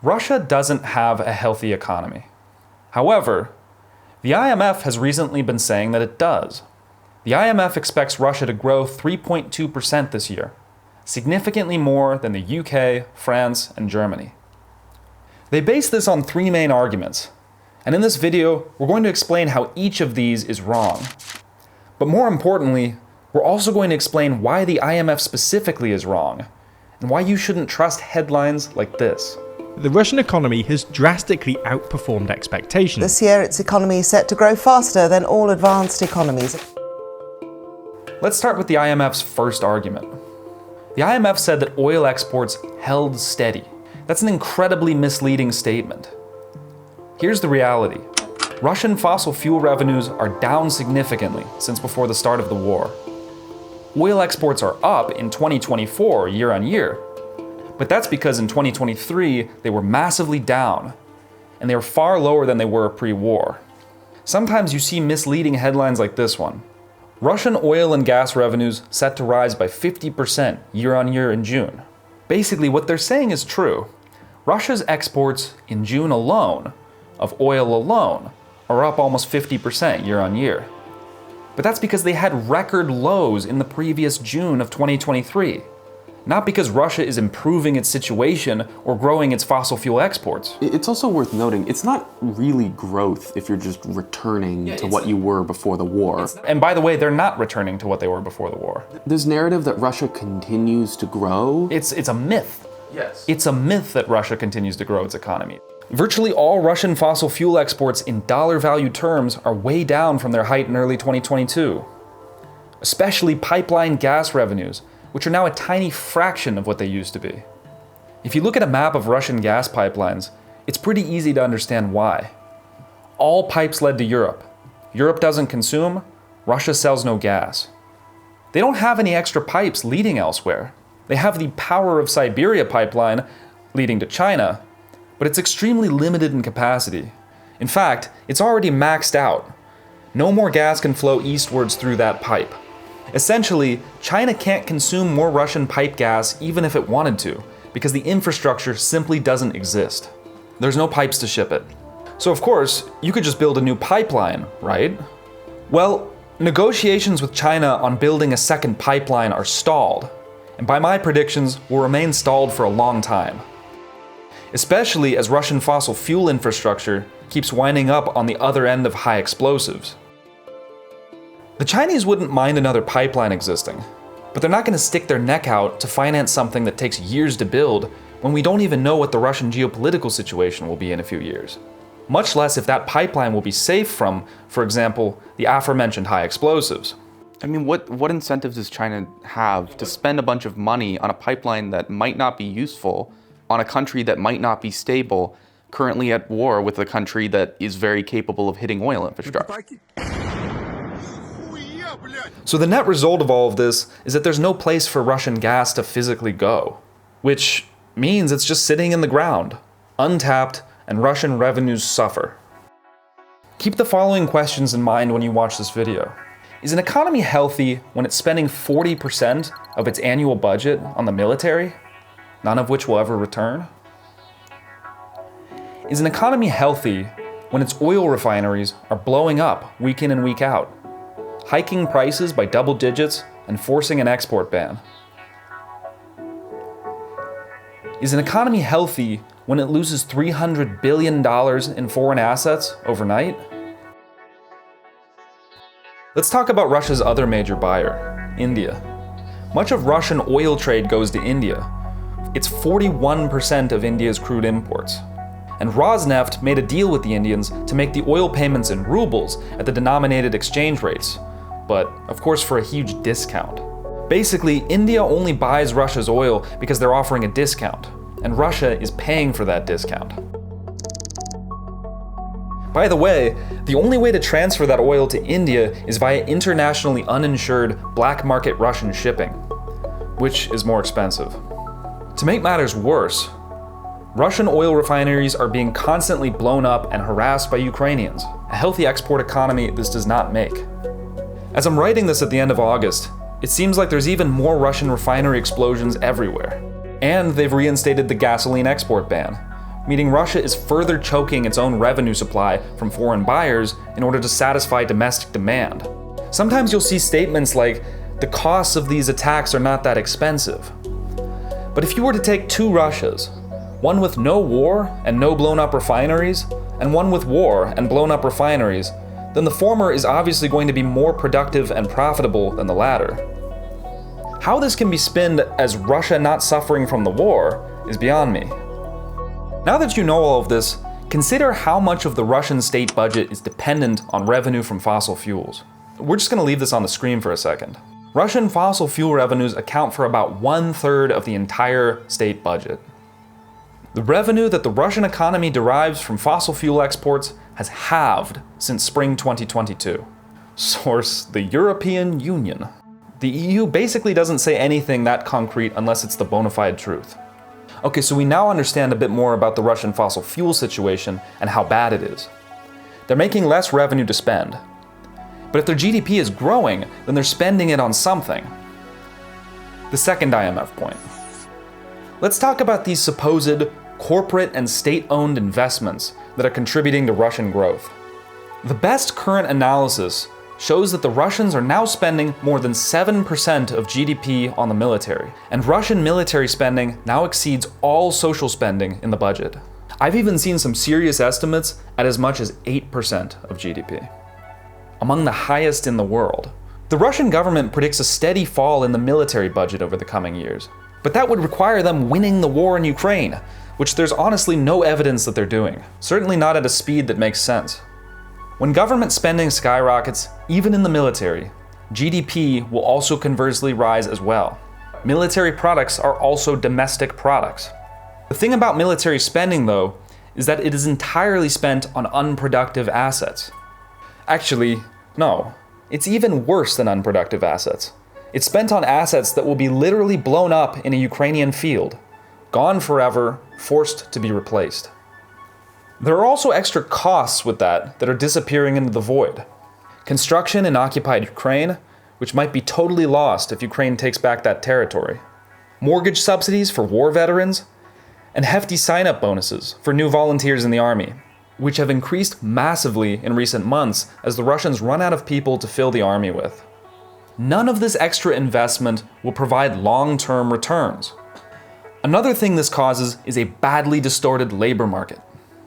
Russia doesn't have a healthy economy. However, the IMF has recently been saying that it does. The IMF expects Russia to grow 3.2% this year, significantly more than the UK, France, and Germany. They base this on three main arguments, and in this video, we're going to explain how each of these is wrong. But more importantly, we're also going to explain why the IMF specifically is wrong, and why you shouldn't trust headlines like this. The Russian economy has drastically outperformed expectations. This year, its economy is set to grow faster than all advanced economies. Let's start with the IMF's first argument. The IMF said that oil exports held steady. That's an incredibly misleading statement. Here's the reality. Russian fossil fuel revenues are down significantly since before the start of the war. Oil exports are up in 2024 year on year, but that's because in 2023 they were massively down, and they were far lower than they were pre-war. Sometimes you see misleading headlines like this one. Russian oil and gas revenues set to rise by 50% year on year in June. Basically, what they're saying is true. Russia's exports in June alone, of oil alone, are up almost 50% year on year. But that's because they had record lows in the previous June of 2023. Not because Russia is improving its situation or growing its fossil fuel exports. It's also worth noting, it's not really growth if you're just returning to what you were before the war. And by the way, they're not returning to what they were before the war. This narrative that Russia continues to grow... It's a myth. Yes. It's a myth that Russia continues to grow its economy. Virtually all Russian fossil fuel exports in dollar value terms are way down from their height in early 2022. Especially pipeline gas revenues, which are now a tiny fraction of what they used to be. If you look at a map of Russian gas pipelines, it's pretty easy to understand why. All pipes led to Europe. Europe doesn't consume, Russia sells no gas. They don't have any extra pipes leading elsewhere. They have the Power of Siberia pipeline leading to China, but it's extremely limited in capacity. In fact, it's already maxed out. No more gas can flow eastwards through that pipe. Essentially, China can't consume more Russian pipe gas even if it wanted to, because the infrastructure simply doesn't exist. There's no pipes to ship it. So of course, you could just build a new pipeline, right? Well, negotiations with China on building a second pipeline are stalled, and by my predictions, will remain stalled for a long time. Especially as Russian fossil fuel infrastructure keeps winding up on the other end of high explosives. The Chinese wouldn't mind another pipeline existing, but they're not going to stick their neck out to finance something that takes years to build when we don't even know what the Russian geopolitical situation will be in a few years. Much less if that pipeline will be safe from, for example, the aforementioned high explosives. I mean, what incentives does China have to spend a bunch of money on a pipeline that might not be useful, on a country that might not be stable, currently at war with a country that is very capable of hitting oil infrastructure? So the net result of all of this is that there's no place for Russian gas to physically go, which means it's just sitting in the ground, untapped, and Russian revenues suffer. Keep the following questions in mind when you watch this video. Is an economy healthy when it's spending 40% of its annual budget on the military, none of which will ever return? Is an economy healthy when its oil refineries are blowing up week in and week out, hiking prices by double digits and forcing an export ban? Is an economy healthy when it loses $300 billion in foreign assets overnight? Let's talk about Russia's other major buyer, India. Much of Russian oil trade goes to India. It's 41% of India's crude imports. And Rosstat made a deal with the Indians to make the oil payments in rubles at the denominated exchange rates, but of course for a huge discount. Basically, India only buys Russia's oil because they're offering a discount, and Russia is paying for that discount. By the way, the only way to transfer that oil to India is via internationally uninsured black market Russian shipping, which is more expensive. To make matters worse, Russian oil refineries are being constantly blown up and harassed by Ukrainians, a healthy export economy this does not make. As I'm writing this at the end of August, it seems like there's even more Russian refinery explosions everywhere. And they've reinstated the gasoline export ban, meaning Russia is further choking its own revenue supply from foreign buyers in order to satisfy domestic demand. Sometimes you'll see statements like, the costs of these attacks are not that expensive. But if you were to take two Russias, one with no war and no blown up refineries, and one with war and blown up refineries, then the former is obviously going to be more productive and profitable than the latter. How this can be spinned as Russia not suffering from the war is beyond me. Now that you know all of this, consider how much of the Russian state budget is dependent on revenue from fossil fuels. We're just going to leave this on the screen for a second. Russian fossil fuel revenues account for about 1/3 of the entire state budget. The revenue that the Russian economy derives from fossil fuel exports has halved since spring 2022. Source: the European Union. The EU basically doesn't say anything that concrete unless it's the bona fide truth. Okay, so we now understand a bit more about the Russian fossil fuel situation and how bad it is. They're making less revenue to spend. But if their GDP is growing, then they're spending it on something. The second IMF point. Let's talk about these supposed corporate and state-owned investments that are contributing to Russian growth. The best current analysis shows that the Russians are now spending more than 7% of GDP on the military, and Russian military spending now exceeds all social spending in the budget. I've even seen some serious estimates at as much as 8% of GDP. Among the highest in the world. The Russian government predicts a steady fall in the military budget over the coming years, but that would require them winning the war in Ukraine, which there's honestly no evidence that they're doing, certainly not at a speed that makes sense. When government spending skyrockets, even in the military, GDP will also conversely rise as well. Military products are also domestic products. The thing about military spending, though, is that it is entirely spent on unproductive assets. Actually, no, it's even worse than unproductive assets. It's spent on assets that will be literally blown up in a Ukrainian field, gone forever, forced to be replaced. There are also extra costs with that are disappearing into the void. Construction in occupied Ukraine, which might be totally lost if Ukraine takes back that territory. Mortgage subsidies for war veterans, and hefty sign-up bonuses for new volunteers in the army, which have increased massively in recent months as the Russians run out of people to fill the army with. None of this extra investment will provide long-term returns. Another thing this causes is a badly distorted labor market.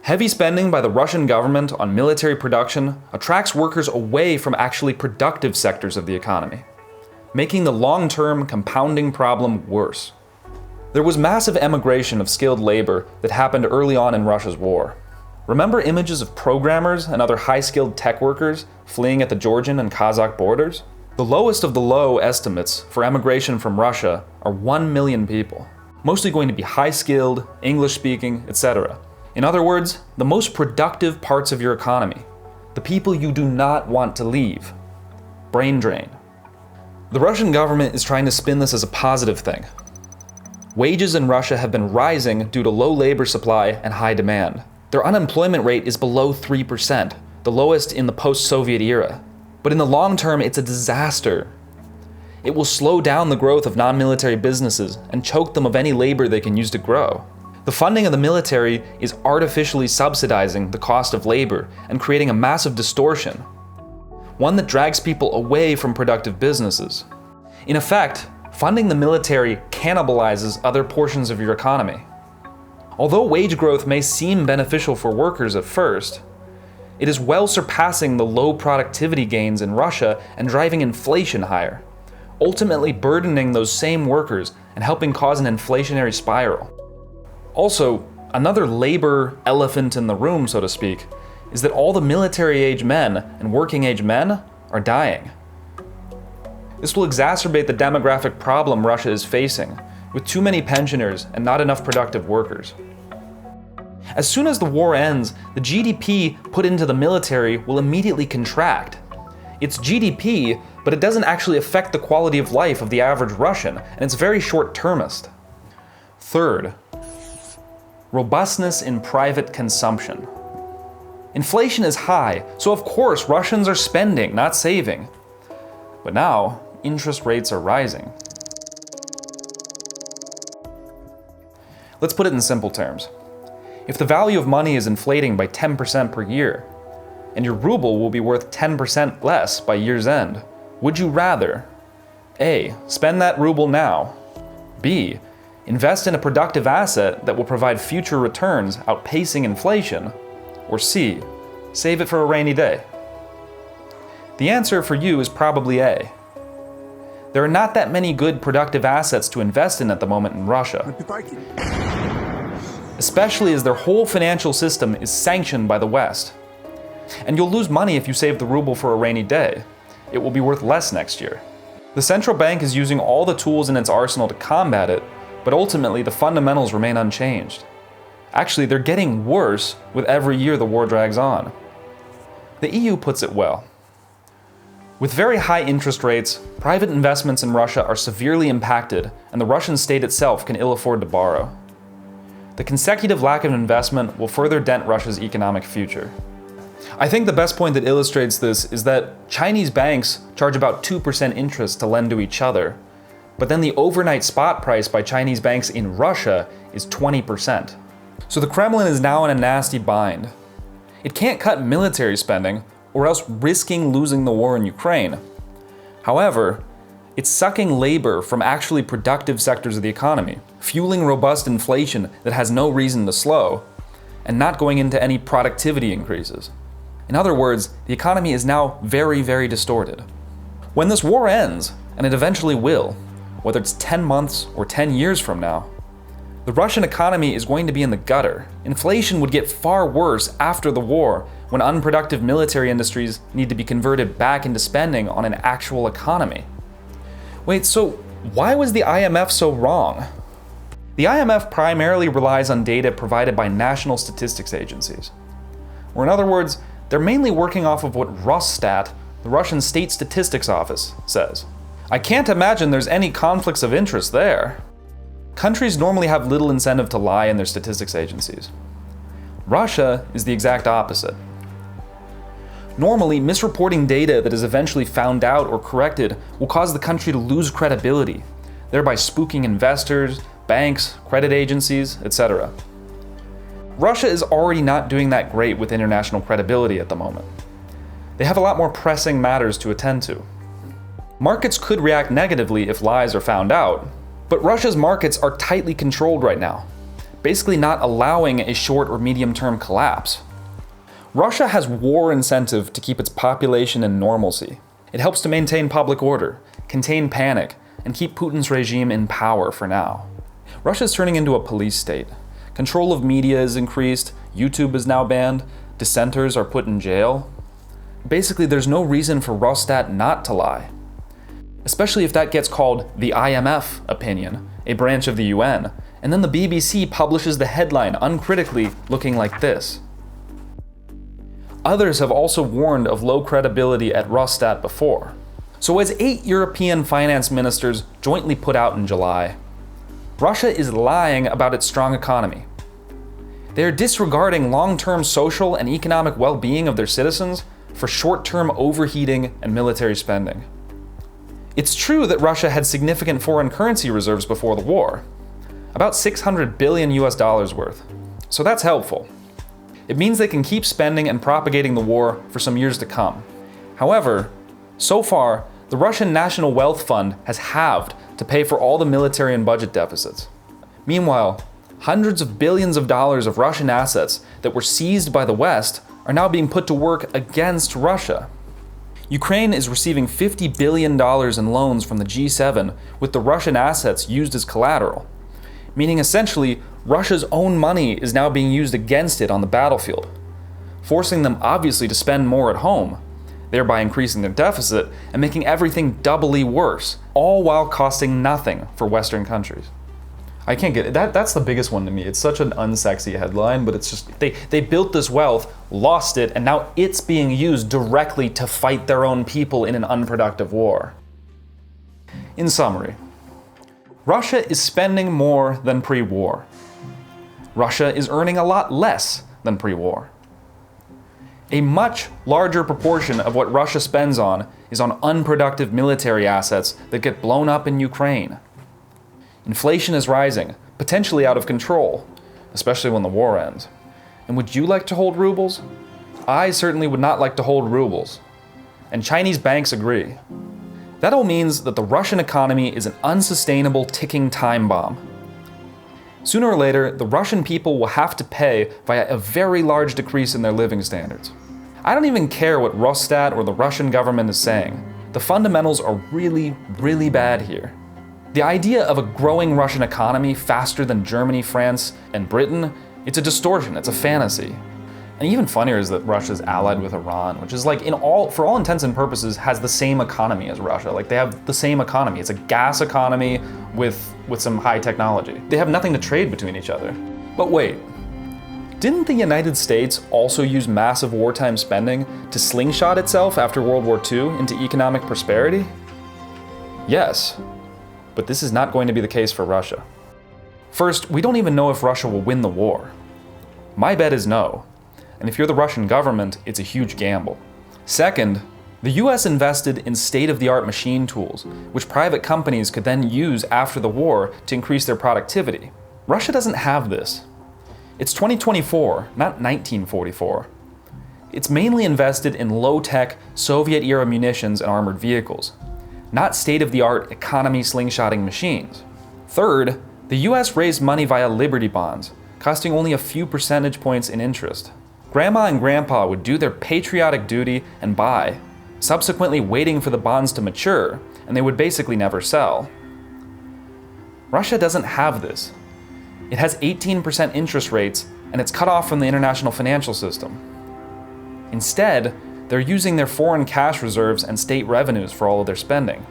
Heavy spending by the Russian government on military production attracts workers away from actually productive sectors of the economy, making the long-term compounding problem worse. There was massive emigration of skilled labor that happened early on in Russia's war. Remember images of programmers and other high-skilled tech workers fleeing at the Georgian and Kazakh borders? The lowest of the low estimates for emigration from Russia are 1 million people, mostly going to be high-skilled, English-speaking, etc. In other words, the most productive parts of your economy, the people you do not want to leave. Brain drain. The Russian government is trying to spin this as a positive thing. Wages in Russia have been rising due to low labor supply and high demand. Their unemployment rate is below 3%, the lowest in the post-Soviet era. But in the long term, it's a disaster. It will slow down the growth of non-military businesses and choke them of any labor they can use to grow. The funding of the military is artificially subsidizing the cost of labor and creating a massive distortion, one that drags people away from productive businesses. In effect, funding the military cannibalizes other portions of your economy. Although wage growth may seem beneficial for workers at first, it is well surpassing the low productivity gains in Russia and driving inflation higher, ultimately burdening those same workers and helping cause an inflationary spiral. Also, another labor elephant in the room, so to speak, is that all the military-age men and working-age men are dying. This will exacerbate the demographic problem Russia is facing, with too many pensioners and not enough productive workers. As soon as the war ends, the GDP put into the military will immediately contract. It's GDP, but it doesn't actually affect the quality of life of the average Russian, and it's very short-termist. Third, robustness in private consumption. Inflation is high, so of course Russians are spending, not saving. But now, interest rates are rising. Let's put it in simple terms. If the value of money is inflating by 10% per year, and your ruble will be worth 10% less by year's end, would you rather A. Spend that ruble now, B. Invest in a productive asset that will provide future returns outpacing inflation, or C. Save it for a rainy day? The answer for you is probably A. There are not that many good productive assets to invest in at the moment in Russia, especially as their whole financial system is sanctioned by the West. And you'll lose money if you save the ruble for a rainy day. It will be worth less next year. The central bank is using all the tools in its arsenal to combat it, but ultimately the fundamentals remain unchanged. Actually, they're getting worse with every year the war drags on. The EU puts it well. With very high interest rates, private investments in Russia are severely impacted, and the Russian state itself can ill afford to borrow. The consecutive lack of investment will further dent Russia's economic future. I think the best point that illustrates this is that Chinese banks charge about 2% interest to lend to each other, but then the overnight spot price by Chinese banks in Russia is 20%. So the Kremlin is now in a nasty bind. It can't cut military spending, or else risking losing the war in Ukraine. However, it's sucking labor from actually productive sectors of the economy, fueling robust inflation that has no reason to slow, and not going into any productivity increases. In other words, the economy is now very, very distorted. When this war ends, and it eventually will, whether it's 10 months or 10 years from now, the Russian economy is going to be in the gutter. Inflation would get far worse after the war, when unproductive military industries need to be converted back into spending on an actual economy. Wait, so why was the IMF so wrong? The IMF primarily relies on data provided by national statistics agencies. Or in other words, they're mainly working off of what Rosstat, the Russian state statistics office, says. I can't imagine there's any conflicts of interest there. Countries normally have little incentive to lie in their statistics agencies. Russia is the exact opposite. Normally, misreporting data that is eventually found out or corrected will cause the country to lose credibility, thereby spooking investors, banks, credit agencies, etc. Russia is already not doing that great with international credibility at the moment. They have a lot more pressing matters to attend to. Markets could react negatively if lies are found out, but Russia's markets are tightly controlled right now, basically not allowing a short or medium-term collapse. Russia has war incentive to keep its population in normalcy. It helps to maintain public order, contain panic, and keep Putin's regime in power for now. Russia is turning into a police state. Control of media is increased, YouTube is now banned, dissenters are put in jail. Basically, there's no reason for Rosstat not to lie. Especially if that gets called the IMF opinion, a branch of the UN, and then the BBC publishes the headline uncritically looking like this. Others have also warned of low credibility at Rosstat before. So as 8 European finance ministers jointly put out in July, Russia is lying about its strong economy. They are disregarding long-term social and economic well-being of their citizens for short-term overheating and military spending. It's true that Russia had significant foreign currency reserves before the war, about $600 billion worth, so that's helpful. It means they can keep spending and propagating the war for some years to come. However, so far, the Russian National Wealth Fund has halved to pay for all the military and budget deficits. Meanwhile, hundreds of billions of dollars of Russian assets that were seized by the West are now being put to work against Russia. Ukraine is receiving $50 billion in loans from the G7 with the Russian assets used as collateral, meaning essentially Russia's own money is now being used against it on the battlefield, forcing them obviously to spend more at home, thereby increasing their deficit and making everything doubly worse, all while costing nothing for Western countries. I can't get it. That's the biggest one to me. It's such an unsexy headline, but it's just, they built this wealth, lost it, and now it's being used directly to fight their own people in an unproductive war. In summary, Russia is spending more than pre-war. Russia is earning a lot less than pre-war. A much larger proportion of what Russia spends on is on unproductive military assets that get blown up in Ukraine. Inflation is rising, potentially out of control, especially when the war ends. And would you like to hold rubles? I certainly would not like to hold rubles. And Chinese banks agree. That all means that the Russian economy is an unsustainable ticking time bomb. Sooner or later, the Russian people will have to pay via a very large decrease in their living standards. I don't even care what Rosstat or the Russian government is saying. The fundamentals are really, really bad here. The idea of a growing Russian economy faster than Germany, France, and Britain, it's a distortion, it's a fantasy. And even funnier is that Russia's allied with Iran, which is like, for all intents and purposes, has the same economy as Russia. Like, they have the same economy. It's a gas economy with some high technology. They have nothing to trade between each other. But wait, didn't the United States also use massive wartime spending to slingshot itself after World War II into economic prosperity? Yes, but this is not going to be the case for Russia. First, we don't even know if Russia will win the war. My bet is no. And if you're the Russian government, it's a huge gamble. Second, the US invested in state-of-the-art machine tools, which private companies could then use after the war to increase their productivity. Russia doesn't have this. It's 2024, not 1944. It's mainly invested in low-tech, Soviet-era munitions and armored vehicles, not state-of-the-art economy slingshotting machines. Third, the US raised money via Liberty bonds, costing only a few percentage points in interest. Grandma and Grandpa would do their patriotic duty and buy, subsequently waiting for the bonds to mature, and they would basically never sell. Russia doesn't have this. It has 18% interest rates, and it's cut off from the international financial system. Instead, they're using their foreign cash reserves and state revenues for all of their spending.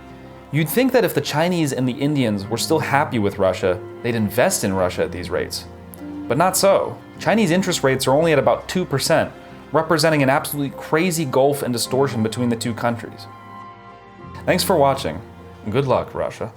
You'd think that if the Chinese and the Indians were still happy with Russia, they'd invest in Russia at these rates. But not so. Chinese interest rates are only at about 2%, representing an absolutely crazy gulf and distortion between the two countries. Thanks for watching, and good luck, Russia.